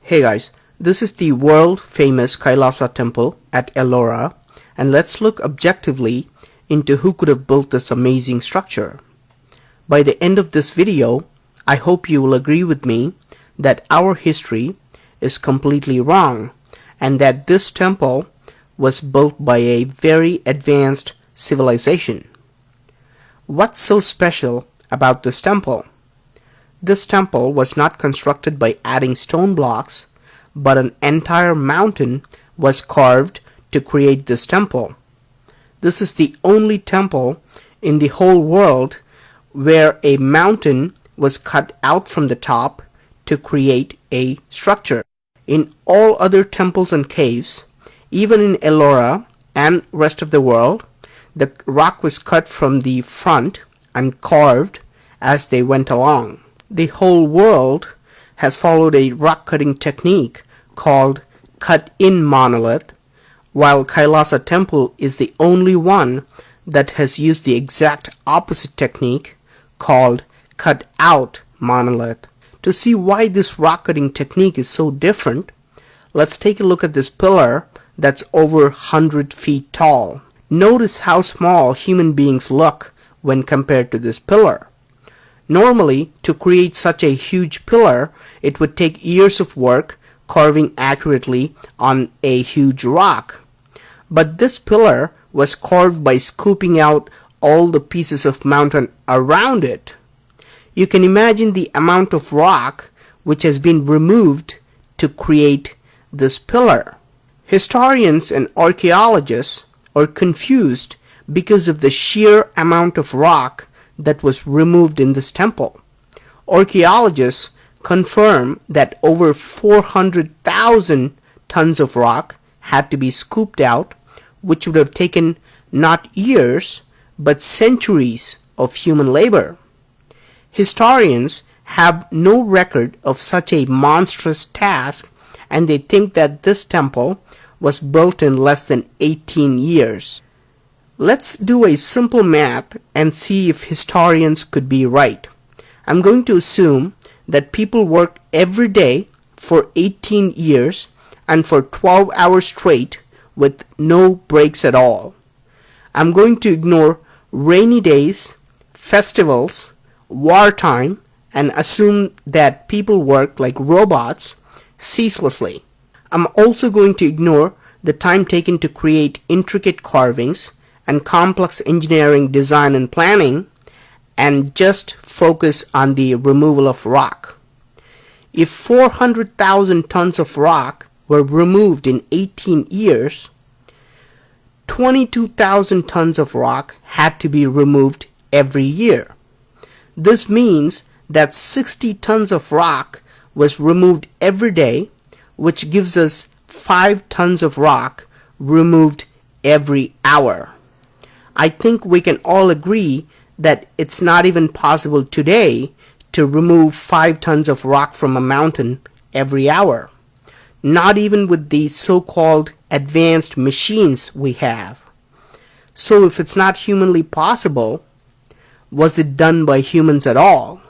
Hey guys, this is the world famous Kailasha temple at Ellora, and let's look objectively into who could have built this amazing structure. By the end of this video, I hope you will agree with me that our history is completely wrong and that this temple was built by a very advanced civilization. What's so special about this temple? This temple was not constructed by adding stone blocks, but an entire mountain was carved to create this temple. This is the only temple in the whole world where a mountain was cut out from the top to create a structure. In all other temples and caves, even in Ellora and rest of the world, the rock was cut from the front and carved as they went along. The whole world has followed a rock cutting technique called cut-in monolith, while Kailasha temple is the only one that has used the exact opposite technique called cut-out monolith. To see why this rock cutting technique is so different, let's take a look at this pillar that's over 100 feet tall. Notice how small human beings look when compared to this pillar. Normally, to create such a huge pillar, it would take years of work carving accurately on a huge rock. But this pillar was carved by scooping out all the pieces of mountain around it. You can imagine the amount of rock which has been removed to create this pillar. Historians and archaeologists are confused because of the sheer amount of rock that was removed in this temple. Archaeologists confirm that over 400,000 tons of rock had to be scooped out, which would have taken not years but centuries of human labor. Historians have no record of such a monstrous task, and they think that this temple was built in less than 18 years. Let's do a simple math and see if historians could be right. I'm going to assume that people worked every day for 18 years and for 12 hours straight with no breaks at all. I'm going to ignore rainy days, festivals, wartime, and assume that people worked like robots ceaselessly. I'm also going to ignore the time taken to create intricate carvings and complex engineering design and planning, and just focus on the removal of rock. If 400,000 tons of rock were removed in 18 years, 22,000 tons of rock had to be removed every year. This means that 60 tons of rock was removed every day, which gives us 5 tons of rock removed every hour. I think we can all agree that it's not even possible today to remove 5 tons of rock from a mountain every hour. Not even with the so-called advanced machines we have. So if it's not humanly possible, was it done by humans at all?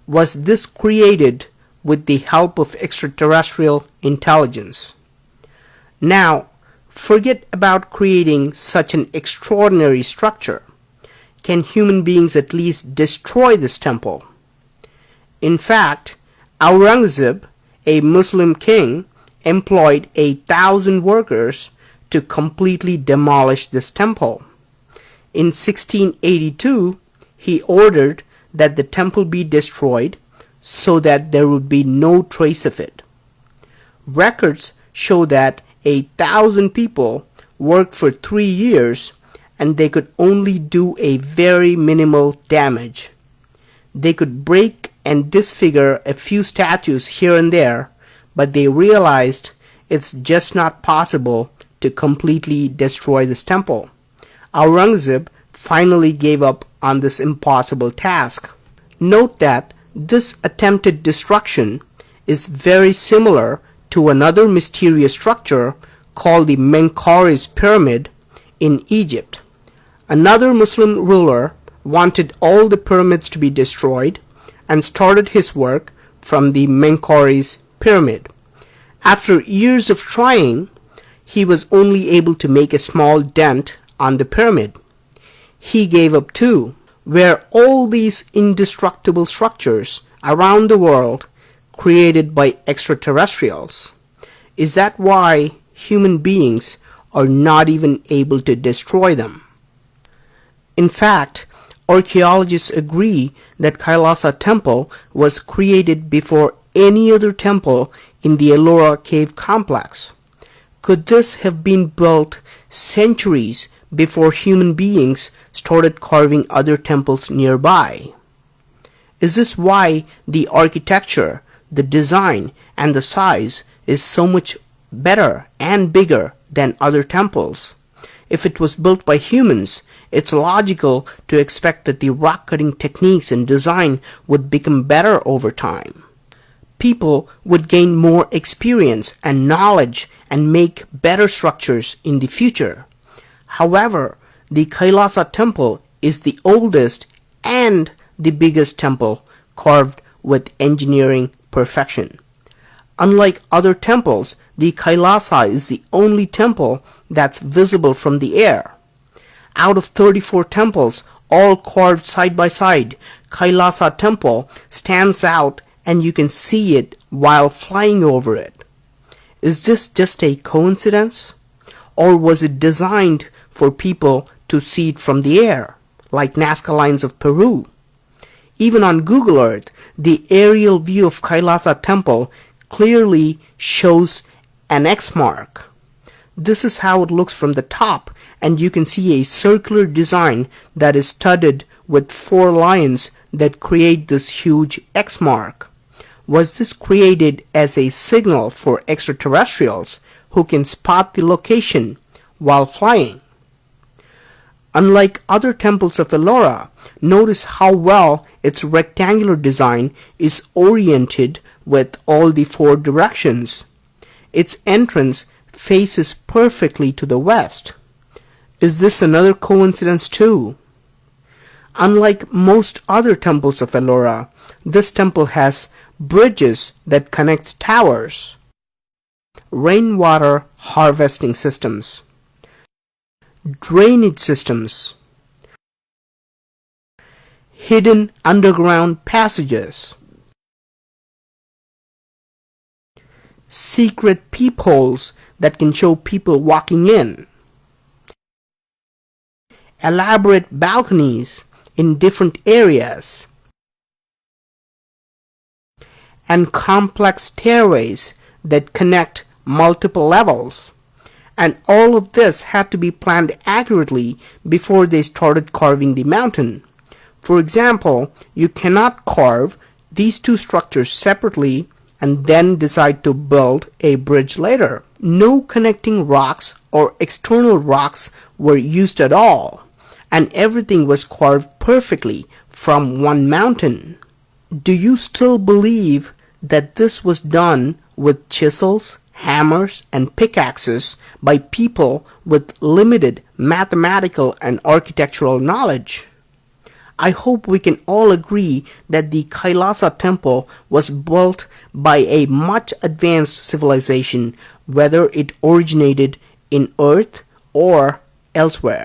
Was this created with the help of extraterrestrial intelligence? Now, forget about creating such an extraordinary structure. Can human beings at least destroy this temple? In fact, Aurangzeb, a Muslim king, employed 1,000 workers to completely demolish this temple. In 1682, he ordered that the temple be destroyed so that there would be no trace of it. Records show that 1,000 people worked for 3 years and they could only do a very minimal damage. They could break and disfigure a few statues here and there, but they realized it's just not possible to completely destroy this temple. Aurangzeb finally gave up on this impossible task. Note that this attempted destruction is very similar to another mysterious structure called the Menkaures pyramid in Egypt. Another Muslim ruler wanted all the pyramids to be destroyed and started his work from the Menkaures pyramid. After years of trying, he was only able to make a small dent on the pyramid. He gave up too. Were all these indestructible structures around the world created by extraterrestrials? Is that why human beings are not even able to destroy them? In fact, archaeologists agree that Kailasha temple was created before any other temple in the Ellora cave complex. Could this have been built centuries before human beings started carving other temples nearby? Is this why the architecture, the design, and the size is so much better and bigger than other temples? If it was built by humans, it's logical to expect that the rock cutting techniques and design would become better over time. People would gain more experience and knowledge and make better structures in the future. However, the Kailasha temple is the oldest and the biggest temple carved with engineering perfection. Unlike other temples, the Kailasha is the only temple that's visible from the air. Out of 34 temples, all carved side by side, Kailasha temple stands out and you can see it while flying over it. Is this just a coincidence? Or was it designed for people to see it from the air, like Nazca Lines of Peru? Even on Google Earth, the aerial view of Kailasha temple clearly shows an X mark. This is how it looks from the top, and you can see a circular design that is studded with 4 lines that create this huge X mark. Was this created as a signal for extraterrestrials who can spot the location while flying? Unlike other temples of Ellora, notice how well its rectangular design is oriented with all the 4 directions. Its entrance faces perfectly to the west. Is this another coincidence too? Unlike most other temples of Ellora, this temple has bridges that connect towers, rainwater harvesting systems, drainage systems, hidden underground passages, secret peepholes that can show people walking in, elaborate balconies in different areas, and complex stairways that connect multiple levels. And all of this had to be planned accurately before they started carving the mountain. For example, you cannot carve these 2 structures separately and then decide to build a bridge later. No connecting rocks or external rocks were used at all, and everything was carved perfectly from one mountain. Do you still believe that this was done with chisels, hammers, and pickaxes by people with limited mathematical and architectural knowledge? I hope we can all agree that the Kailasha temple was built by a much advanced civilization, whether it originated in Earth or elsewhere.